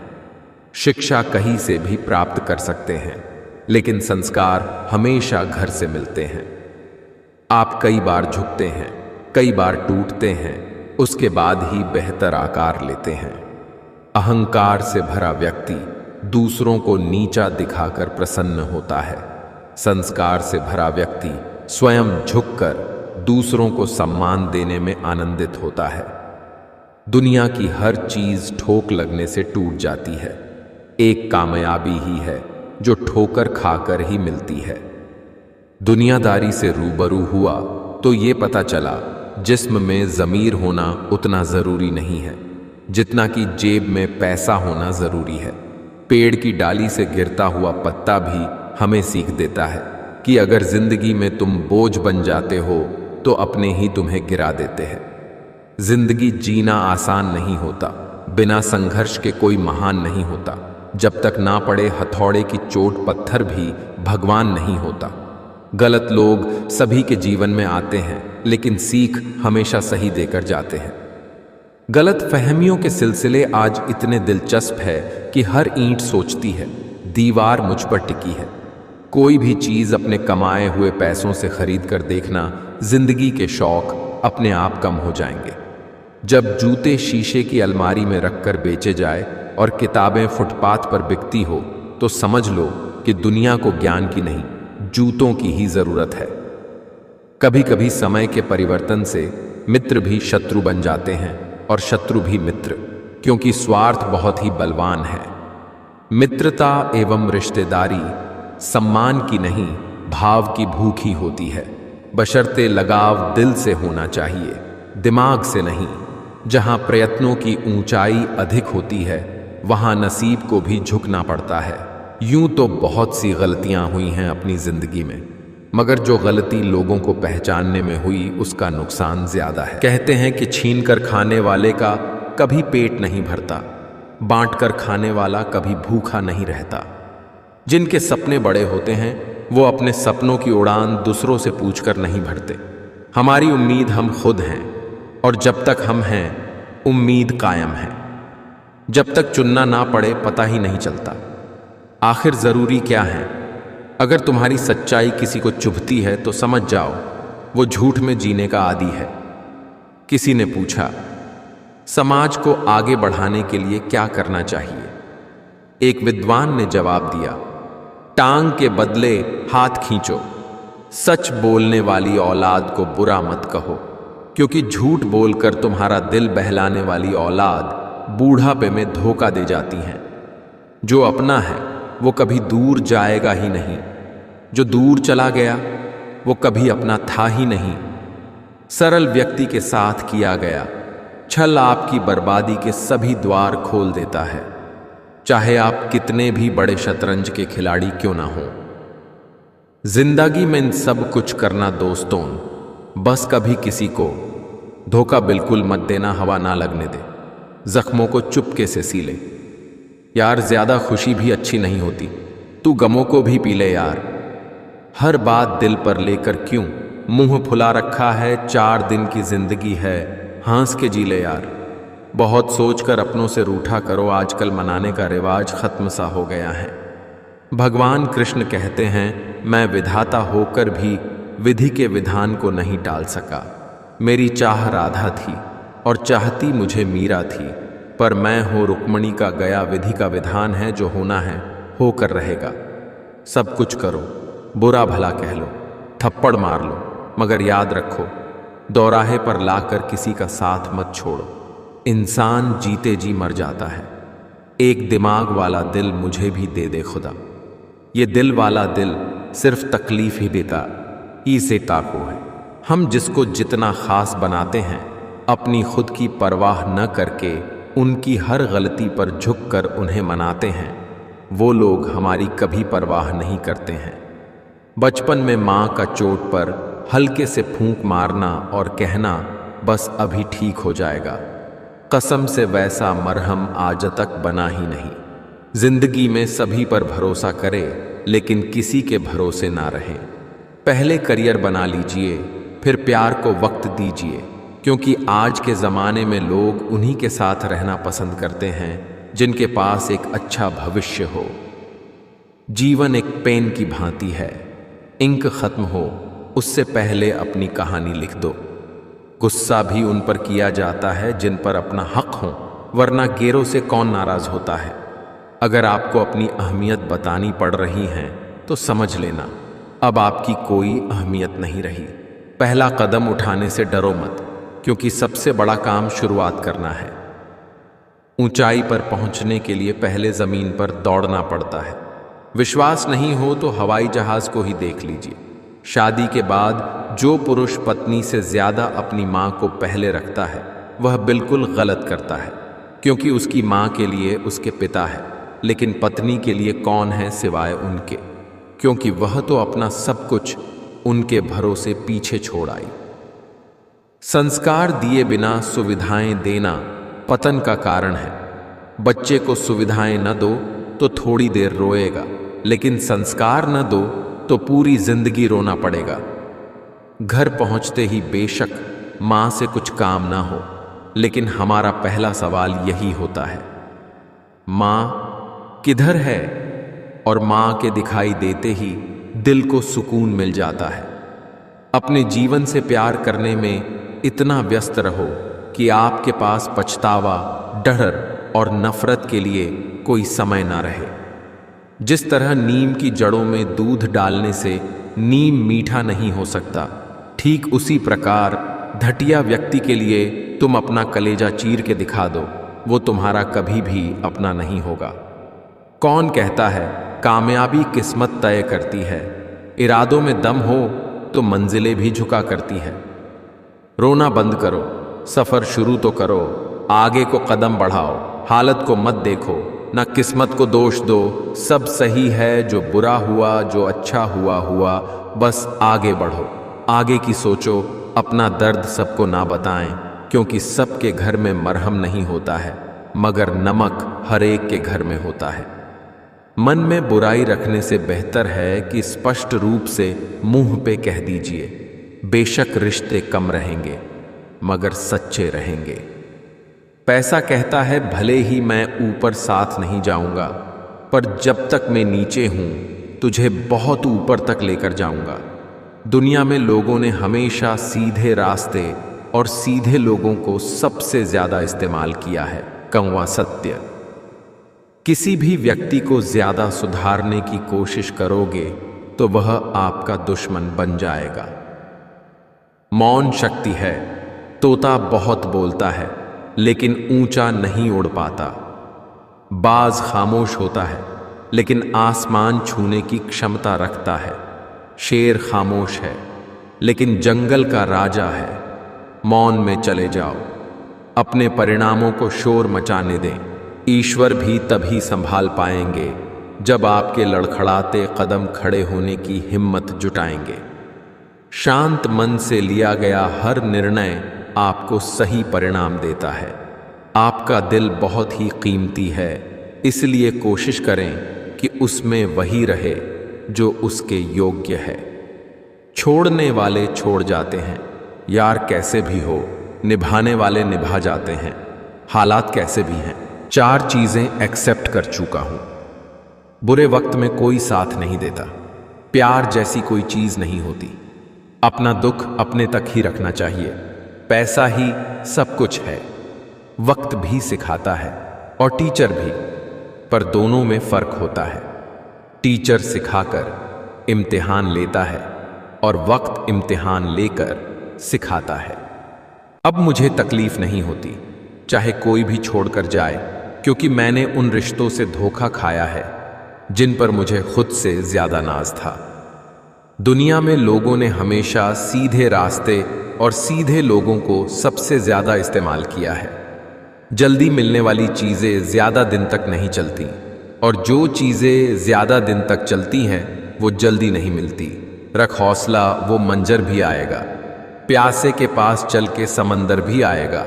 शिक्षा कहीं से भी प्राप्त कर सकते हैं, लेकिन संस्कार हमेशा घर से मिलते हैं। आप कई बार झुकते हैं, कई बार टूटते हैं, उसके बाद ही बेहतर आकार लेते हैं। अहंकार से भरा व्यक्ति दूसरों को नीचा दिखाकर प्रसन्न होता है। संस्कार से भरा व्यक्ति स्वयं झुककर दूसरों को सम्मान देने में आनंदित होता है। दुनिया की हर चीज ठोक लगने से टूट जाती है। एक कामयाबी ही है जो ठोकर खाकर ही मिलती है। दुनियादारी से रूबरू हुआ तो ये पता चला, जिस्म में ज़मीर होना उतना ज़रूरी नहीं है जितना कि जेब में पैसा होना ज़रूरी है। पेड़ की डाली से गिरता हुआ पत्ता भी हमें सीख देता है कि अगर जिंदगी में तुम बोझ बन जाते हो तो अपने ही तुम्हें गिरा देते हैं। जिंदगी जीना आसान नहीं होता, बिना संघर्ष के कोई महान नहीं होता। जब तक ना पड़े हथौड़े की चोट पत्थर भी भगवान नहीं होता। गलत लोग सभी के जीवन में आते हैं, लेकिन सीख हमेशा सही देकर जाते हैं। गलत फहमियों के सिलसिले आज इतने दिलचस्प है कि हर ईंट सोचती है, दीवार मुझ पर टिकी है। कोई भी चीज अपने कमाए हुए पैसों से खरीद कर देखना, जिंदगी के शौक अपने आप कम हो जाएंगे। जब जूते शीशे की अलमारी में रखकर बेचे जाए और किताबें फुटपाथ पर बिकती हो, तो समझ लो कि दुनिया को ज्ञान की नहीं, जूतों की ही जरूरत है। कभी कभी समय के परिवर्तन से मित्र भी शत्रु बन जाते हैं और शत्रु भी मित्र, क्योंकि स्वार्थ बहुत ही बलवान है। मित्रता एवं रिश्तेदारी सम्मान की नहीं, भाव की भूख ही होती है। बशर्ते लगाव दिल से होना चाहिए, दिमाग से नहीं। जहां प्रयत्नों की ऊंचाई अधिक होती है, वहां नसीब को भी झुकना पड़ता है। यूं तो बहुत सी गलतियां हुई हैं अपनी जिंदगी में, मगर जो गलती लोगों को पहचानने में हुई, उसका नुकसान ज्यादा है। कहते हैं कि छीन कर खाने वाले का कभी पेट नहीं भरता, बांट कर खाने वाला कभी भूखा नहीं रहता। जिनके सपने बड़े होते हैं, वो अपने सपनों की उड़ान दूसरों से पूछकर नहीं भरते। हमारी उम्मीद हम खुद हैं, और जब तक हम हैं, उम्मीद कायम है। जब तक चुनना ना पड़े, पता ही नहीं चलता आखिर जरूरी क्या है। अगर तुम्हारी सच्चाई किसी को चुभती है, तो समझ जाओ वो झूठ में जीने का आदी है। किसी ने पूछा, समाज को आगे बढ़ाने के लिए क्या करना चाहिए? एक विद्वान ने जवाब दिया, टांग के बदले हाथ खींचो। सच बोलने वाली औलाद को बुरा मत कहो, क्योंकि झूठ बोलकर तुम्हारा दिल बहलाने वाली औलाद बूढ़ापे में धोखा दे जाती है। जो अपना है वो कभी दूर जाएगा ही नहीं, जो दूर चला गया वो कभी अपना था ही नहीं। सरल व्यक्ति के साथ किया गया छल आपकी बर्बादी के सभी द्वार खोल देता है, चाहे आप कितने भी बड़े शतरंज के खिलाड़ी क्यों ना हो। जिंदगी में इन सब कुछ करना दोस्तों, बस कभी किसी को धोखा बिल्कुल मत देना, हवा ना लगने दे, जख्मों को चुपके से सी ले। यार ज्यादा खुशी भी अच्छी नहीं होती, तू गमों को भी पी ले यार। हर बात दिल पर लेकर क्यों मुंह फुला रखा है, 4 दिन की जिंदगी है, हंस के जी ले यार। बहुत सोचकर अपनों से रूठा करो, आजकल मनाने का रिवाज खत्म सा हो गया है। भगवान कृष्ण कहते हैं, मैं विधाता होकर भी विधि के विधान को नहीं टाल सका। मेरी चाह राधा थी और चाहती मुझे मीरा थी, पर मैं हो रुक्मणी का गया। विधि का विधान है, जो होना है होकर रहेगा। सब कुछ करो, बुरा भला कह लो, थप्पड़ मार लो, मगर याद रखो, दौराहे पर लाकर किसी का साथ मत छोड़ो। इंसान जीते जी मर जाता है। एक दिमाग वाला दिल मुझे भी दे दे खुदा। ये दिल वाला दिल सिर्फ तकलीफ ही देता, इसे ताको है। हम जिसको जितना खास बनाते हैं, अपनी खुद की परवाह न करके उनकी हर गलती पर झुककर उन्हें मनाते हैं, वो लोग हमारी कभी परवाह नहीं करते हैं। बचपन में माँ का चोट पर हल्के से फूंक मारना और कहना, बस अभी ठीक हो जाएगा, कसम से वैसा मरहम आज तक बना ही नहीं। जिंदगी में सभी पर भरोसा करे, लेकिन किसी के भरोसे ना रहे। पहले करियर बना लीजिए, फिर प्यार को वक्त दीजिए, क्योंकि आज के ज़माने में लोग उन्हीं के साथ रहना पसंद करते हैं जिनके पास एक अच्छा भविष्य हो। जीवन एक पेन की भांति है, इंक खत्म हो उससे पहले अपनी कहानी लिख दो। गुस्सा भी उन पर किया जाता है जिन पर अपना हक हो, वरना गैरों से कौन नाराज होता है। अगर आपको अपनी अहमियत बतानी पड़ रही है तो समझ लेना, अब आपकी कोई अहमियत नहीं रही। पहला कदम उठाने से डरो मत, क्योंकि सबसे बड़ा काम शुरुआत करना है। ऊंचाई पर पहुंचने के लिए पहले जमीन पर दौड़ना पड़ता है। विश्वास नहीं हो तो हवाई जहाज को ही देख लीजिए। शादी के बाद जो पुरुष पत्नी से ज्यादा अपनी मां को पहले रखता है, वह बिल्कुल गलत करता है, क्योंकि उसकी मां के लिए उसके पिता है, लेकिन पत्नी के लिए कौन है सिवाय उनके, क्योंकि वह तो अपना सब कुछ उनके भरोसे पीछे छोड़ आई। संस्कार दिए बिना सुविधाएं देना पतन का कारण है। बच्चे को सुविधाएं न दो तो थोड़ी देर रोएगा, लेकिन संस्कार न दो तो पूरी जिंदगी रोना पड़ेगा। घर पहुंचते ही बेशक मां से कुछ काम ना हो, लेकिन हमारा पहला सवाल यही होता है, मां किधर है, और मां के दिखाई देते ही दिल को सुकून मिल जाता है। अपने जीवन से प्यार करने में इतना व्यस्त रहो कि आपके पास पछतावा, डर और नफरत के लिए कोई समय ना रहे। जिस तरह नीम की जड़ों में दूध डालने से नीम मीठा नहीं हो सकता, ठीक उसी प्रकार घटिया व्यक्ति के लिए तुम अपना कलेजा चीर के दिखा दो, वो तुम्हारा कभी भी अपना नहीं होगा। कौन कहता है कामयाबी किस्मत तय करती है, इरादों में दम हो तो मंजिलें भी झुका करती है। रोना बंद करो, सफर शुरू तो करो, आगे को कदम बढ़ाओ, हालत को मत देखो, ना किस्मत को दोष दो। सब सही है, जो बुरा हुआ, जो अच्छा हुआ हुआ, बस आगे बढ़ो, आगे की सोचो। अपना दर्द सबको ना बताएं, क्योंकि सबके घर में मरहम नहीं होता है, मगर नमक हर एक के घर में होता है। मन में बुराई रखने से बेहतर है कि स्पष्ट रूप से मुंह पे कह दीजिए। बेशक रिश्ते कम रहेंगे, मगर सच्चे रहेंगे। पैसा कहता है भले ही मैं ऊपर साथ नहीं जाऊंगा, पर जब तक मैं नीचे हूं तुझे बहुत ऊपर तक लेकर जाऊंगा। दुनिया में लोगों ने हमेशा सीधे रास्ते और सीधे लोगों को सबसे ज्यादा इस्तेमाल किया है। कौवा सत्य। किसी भी व्यक्ति को ज्यादा सुधारने की कोशिश करोगे तो वह आपका दुश्मन बन जाएगा। मौन शक्ति है। तोता बहुत बोलता है लेकिन ऊंचा नहीं उड़ पाता। बाज खामोश होता है लेकिन आसमान छूने की क्षमता रखता है। शेर खामोश है लेकिन जंगल का राजा है। मौन में चले जाओ, अपने परिणामों को शोर मचाने दें। ईश्वर भी तभी संभाल पाएंगे जब आपके लड़खड़ाते कदम खड़े होने की हिम्मत जुटाएंगे। शांत मन से लिया गया हर निर्णय आपको सही परिणाम देता है। आपका दिल बहुत ही कीमती है, इसलिए कोशिश करें कि उसमें वही रहे जो उसके योग्य है। छोड़ने वाले छोड़ जाते हैं, यार कैसे भी हो, निभाने वाले निभा जाते हैं, हालात कैसे भी हैं। 4 चीजें एक्सेप्ट कर चुका हूं। बुरे वक्त में कोई साथ नहीं देता। प्यार जैसी कोई चीज नहीं होती। अपना दुख अपने तक ही रखना चाहिए। पैसा ही सब कुछ है। वक्त भी सिखाता है और टीचर भी, पर दोनों में फर्क होता है। टीचर सिखाकर इम्तिहान लेता है और वक्त इम्तिहान लेकर सिखाता है। अब मुझे तकलीफ नहीं होती चाहे कोई भी छोड़कर जाए, क्योंकि मैंने उन रिश्तों से धोखा खाया है जिन पर मुझे खुद से ज्यादा नाज था। दुनिया में लोगों ने हमेशा सीधे रास्ते और सीधे लोगों को सबसे ज्यादा इस्तेमाल किया है। जल्दी मिलने वाली चीजें ज्यादा दिन तक नहीं चलती, और जो चीजें ज्यादा दिन तक चलती हैं वो जल्दी नहीं मिलती। रख हौसला, वो मंजर भी आएगा। प्यासे के पास चल के समंदर भी आएगा।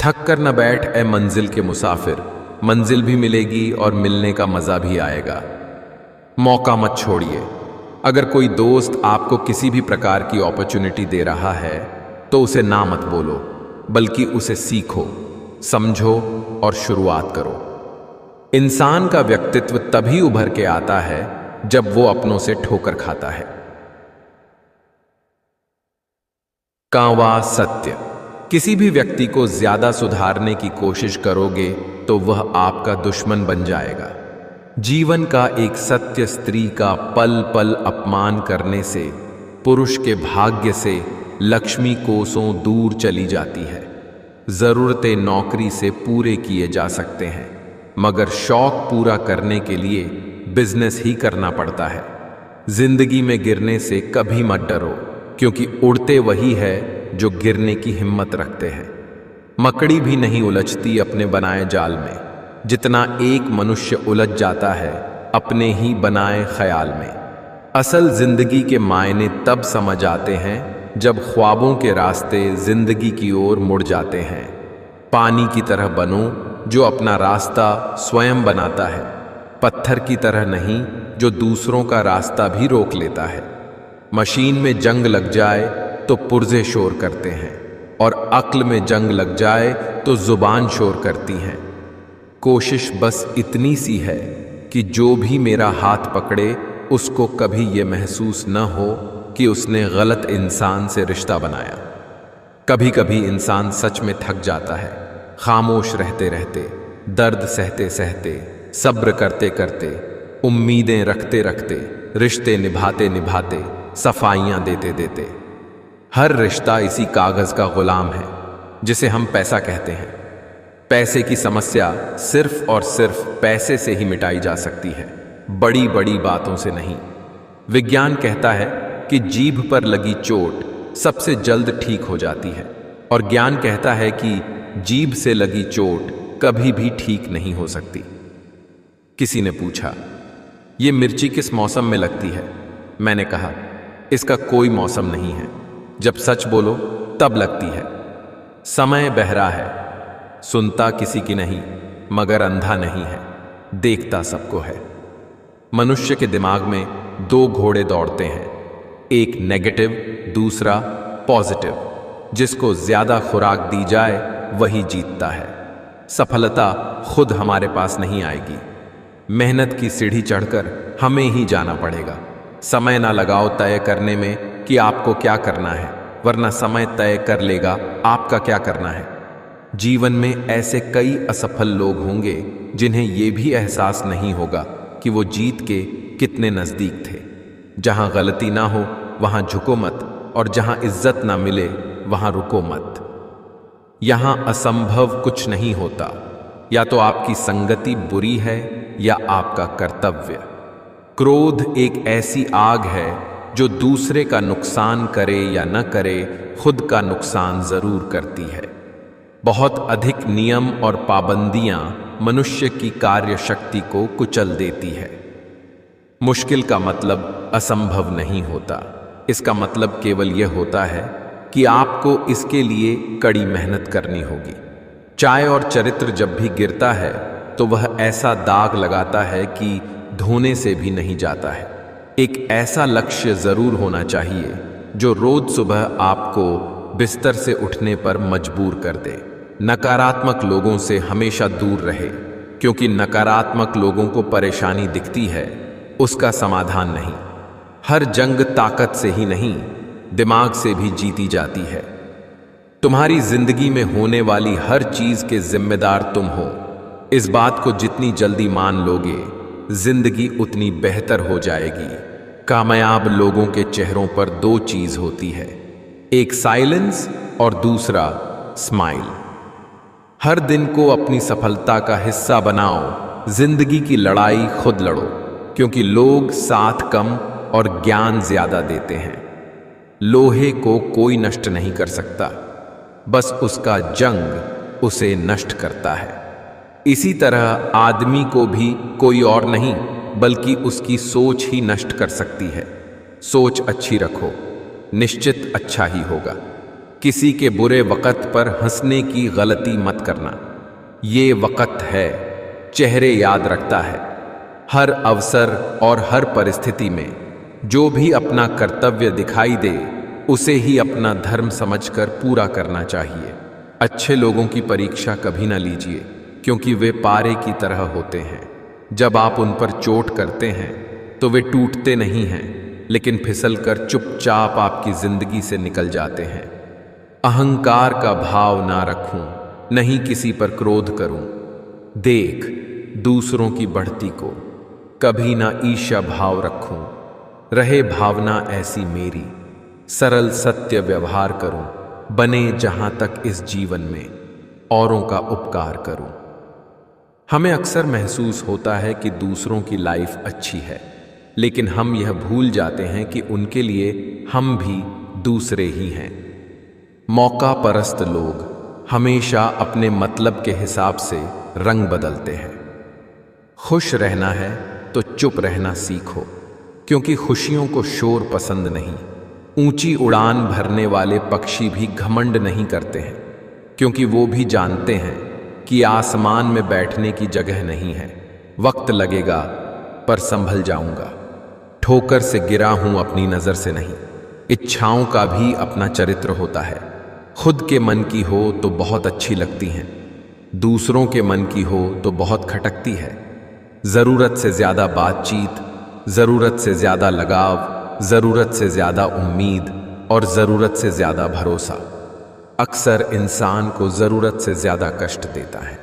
थक कर न बैठ ए मंजिल के मुसाफिर, मंजिल भी मिलेगी और मिलने का मजा भी आएगा। मौका मत छोड़िए। अगर कोई दोस्त आपको किसी भी प्रकार की अपॉर्चुनिटी दे रहा है तो उसे ना मत बोलो, बल्कि उसे सीखो, समझो और शुरुआत करो। इंसान का व्यक्तित्व तभी उभर के आता है जब वो अपनों से ठोकर खाता है। कौवा सत्य। किसी भी व्यक्ति को ज्यादा सुधारने की कोशिश करोगे तो वह आपका दुश्मन बन जाएगा। जीवन का एक सत्य स्त्री का पल पल अपमान करने से पुरुष के भाग्य से लक्ष्मी कोसों दूर चली जाती है। जरूरतें नौकरी से पूरे किए जा सकते हैं, मगर शौक पूरा करने के लिए बिजनेस ही करना पड़ता है। जिंदगी में गिरने से कभी मत डरो, क्योंकि उड़ते वही है जो गिरने की हिम्मत रखते हैं। मकड़ी भी नहीं उलझती अपने बनाए जाल में, जितना एक मनुष्य उलझ जाता है अपने ही बनाए ख्याल में। असल जिंदगी के मायने तब समझ आते हैं जब ख्वाबों के रास्ते जिंदगी की ओर मुड़ जाते हैं। पानी की तरह बनो जो अपना रास्ता स्वयं बनाता है, पत्थर की तरह नहीं जो दूसरों का रास्ता भी रोक लेता है। मशीन में जंग लग जाए तो पुर्जे शोर करते हैं, और अक्ल में जंग लग जाए तो जुबान शोर करती हैं। कोशिश बस इतनी सी है कि जो भी मेरा हाथ पकड़े उसको कभी ये महसूस न हो कि उसने गलत इंसान से रिश्ता बनाया। कभी कभी इंसान सच में थक जाता है, खामोश रहते रहते, दर्द सहते सहते, सब्र करते करते, उम्मीदें रखते रखते, रिश्ते निभाते निभाते, सफाइयां देते देते। हर रिश्ता इसी कागज का गुलाम है जिसे हम पैसा कहते हैं। पैसे की समस्या सिर्फ और सिर्फ पैसे से ही मिटाई जा सकती है, बड़ी बड़ी बातों से नहीं। विज्ञान कहता है कि जीभ पर लगी चोट सबसे जल्द ठीक हो जाती है, और ज्ञान कहता है कि जीभ से लगी चोट कभी भी ठीक नहीं हो सकती। किसी ने पूछा, ये मिर्ची किस मौसम में लगती है? मैंने कहा, इसका कोई मौसम नहीं है, जब सच बोलो तब लगती है। समय बहरा है, सुनता किसी की नहीं, मगर अंधा नहीं है, देखता सबको है। मनुष्य के दिमाग में दो घोड़े दौड़ते हैं, एक नेगेटिव, दूसरा पॉजिटिव। जिसको ज्यादा खुराक दी जाए वही जीतता है। सफलता खुद हमारे पास नहीं आएगी, मेहनत की सीढ़ी चढ़कर हमें ही जाना पड़ेगा। समय ना लगाओ तय करने में कि आपको क्या करना है, वरना समय तय कर लेगा आपका क्या करना है। जीवन में ऐसे कई असफल लोग होंगे जिन्हें यह भी एहसास नहीं होगा कि वो जीत के कितने नजदीक थे। जहां गलती ना हो वहां झुको मत, और जहां इज्जत ना मिले वहां रुको मत। यहां असंभव कुछ नहीं होता, या तो आपकी संगति बुरी है या आपका कर्तव्य। क्रोध एक ऐसी आग है जो दूसरे का नुकसान करे या न करे, खुद का नुकसान जरूर करती है। बहुत अधिक नियम और पाबंदियां मनुष्य की कार्य शक्ति को कुचल देती है। मुश्किल का मतलब असंभव नहीं होता, इसका मतलब केवल यह होता है कि आपको इसके लिए कड़ी मेहनत करनी होगी। चाय और चरित्र जब भी गिरता है तो वह ऐसा दाग लगाता है कि धोने से भी नहीं जाता है। एक ऐसा लक्ष्य जरूर होना चाहिए जो रोज सुबह आपको बिस्तर से उठने पर मजबूर कर दे। नकारात्मक लोगों से हमेशा दूर रहे, क्योंकि नकारात्मक लोगों को परेशानी दिखती है, उसका समाधान नहीं। हर जंग ताकत से ही नहीं, दिमाग से भी जीती जाती है। तुम्हारी जिंदगी में होने वाली हर चीज के जिम्मेदार तुम हो। इस बात को जितनी जल्दी मान लोगे, जिंदगी उतनी बेहतर हो जाएगी। कामयाब लोगों के चेहरों पर दो चीज होती है, एक साइलेंस और दूसरा स्माइल। हर दिन को अपनी सफलता का हिस्सा बनाओ। जिंदगी की लड़ाई खुद लड़ो, क्योंकि लोग साथ कम और ज्ञान ज्यादा देते हैं। लोहे को कोई नष्ट नहीं कर सकता, बस उसका जंग उसे नष्ट करता है। इसी तरह आदमी को भी कोई और नहीं बल्कि उसकी सोच ही नष्ट कर सकती है। सोच अच्छी रखो, निश्चित अच्छा ही होगा। किसी के बुरे वक़्त पर हंसने की गलती मत करना। ये वक़्त है, चेहरे याद रखता है। हर अवसर और हर परिस्थिति में जो भी अपना कर्तव्य दिखाई दे उसे ही अपना धर्म समझकर पूरा करना चाहिए। अच्छे लोगों की परीक्षा कभी ना लीजिए, क्योंकि वे पारे की तरह होते हैं। जब आप उन पर चोट करते हैं तो वे टूटते नहीं हैं, लेकिन फिसलकर चुपचाप आपकी जिंदगी से निकल जाते हैं। अहंकार का भाव ना रखूं, नहीं किसी पर क्रोध करूं। देख दूसरों की बढ़ती को, कभी ना ईर्ष्या भाव रखूं। रहे भावना ऐसी मेरी, सरल सत्य व्यवहार करूं। बने जहां तक इस जीवन में, औरों का उपकार करूं। हमें अक्सर महसूस होता है कि दूसरों की लाइफ अच्छी है, लेकिन हम यह भूल जाते हैं कि उनके लिए हम भी दूसरे ही हैं। मौका परस्त लोग हमेशा अपने मतलब के हिसाब से रंग बदलते हैं। खुश रहना है तो चुप रहना सीखो, क्योंकि खुशियों को शोर पसंद नहीं। ऊंची उड़ान भरने वाले पक्षी भी घमंड नहीं करते हैं, क्योंकि वो भी जानते हैं कि आसमान में बैठने की जगह नहीं है। वक्त लगेगा पर संभल जाऊंगा। ठोकर से गिरा हूं अपनी नजर से नहीं। इच्छाओं का भी अपना चरित्र होता है। खुद के मन की हो तो बहुत अच्छी लगती हैं, दूसरों के मन की हो तो बहुत खटकती है। ज़रूरत से ज़्यादा बातचीत, ज़रूरत से ज़्यादा लगाव, ज़रूरत से ज़्यादा उम्मीद और ज़रूरत से ज़्यादा भरोसा अक्सर इंसान को ज़रूरत से ज़्यादा कष्ट देता है।